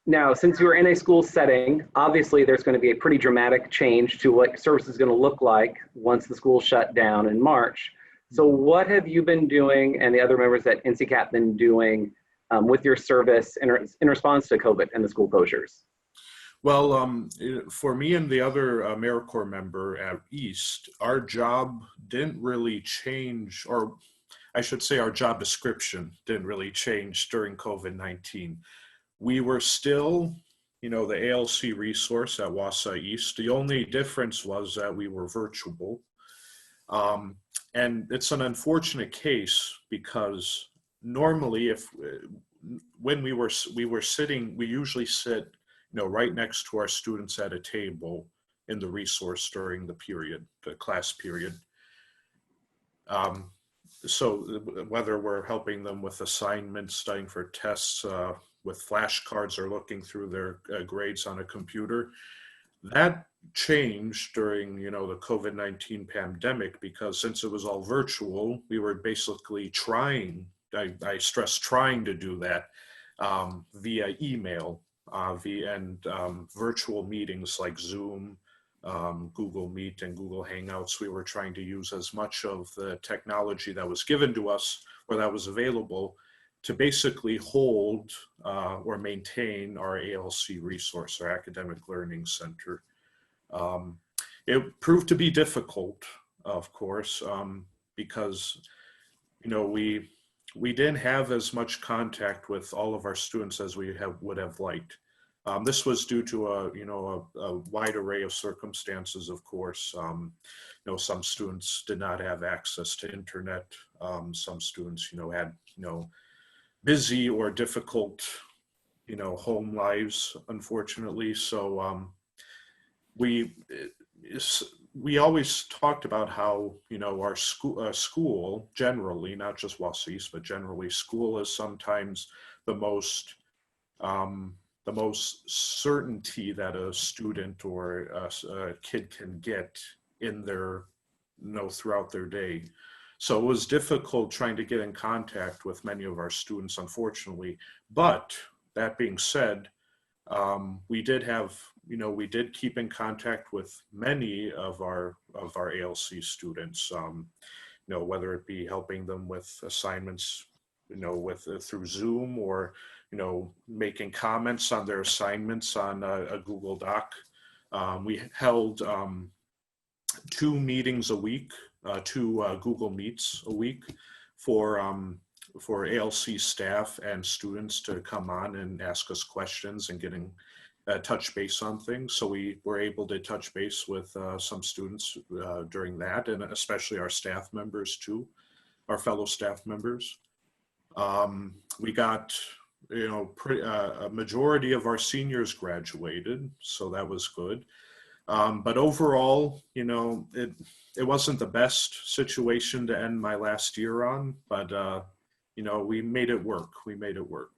Now, since you're in a school setting, obviously there's going to be a pretty dramatic change to what service is going to look like once the school shut down in March. So what have you been doing and the other members at NCCAP been doing with your service in response to COVID and the school closures? Well, for me and the other AmeriCorps member at East, our job didn't really change, or I should say our job description didn't really change during COVID-19. We were still, the ALC resource at Wausau East. The only difference was that we were virtual. And it's an unfortunate case because normally when we were sitting, we usually sit, right next to our students at a table in the resource during the class period. So whether we're helping them with assignments, studying for tests, with flashcards, or looking through their grades on a computer, that changed during, the COVID-19 pandemic, because since it was all virtual, we were basically trying, I stress trying to do that via email, and virtual meetings like Zoom, Google Meet, and Google Hangouts. We were trying to use as much of the technology that was given to us or that was available to basically hold or maintain our ALC resource, our Academic Learning Center. It proved to be difficult, of course, because, we didn't have as much contact with all of our students as we would have liked. This was due to a wide array of circumstances, of course. Some students did not have access to internet. Some students, had, busy or difficult, home lives, unfortunately. So we always talked about how, our school generally, not just Wausau East, but generally school is sometimes the most certainty that a student or a kid can get in their, throughout their day. So it was difficult trying to get in contact with many of our students, unfortunately. But that being said, we did have, we did keep in contact with many of our ALC students, whether it be helping them with assignments, through Zoom, or, making comments on their assignments on a Google Doc. We held 2 meetings a week, 2 Google Meets a week for ALC staff and students to come on and ask us questions and getting touch base on things. So we were able to touch base with some students during that, and especially our staff members too, our fellow staff members. We got, a majority of our seniors graduated, so that was good. But overall, it wasn't the best situation to end my last year on, but, we made it work. We made it work.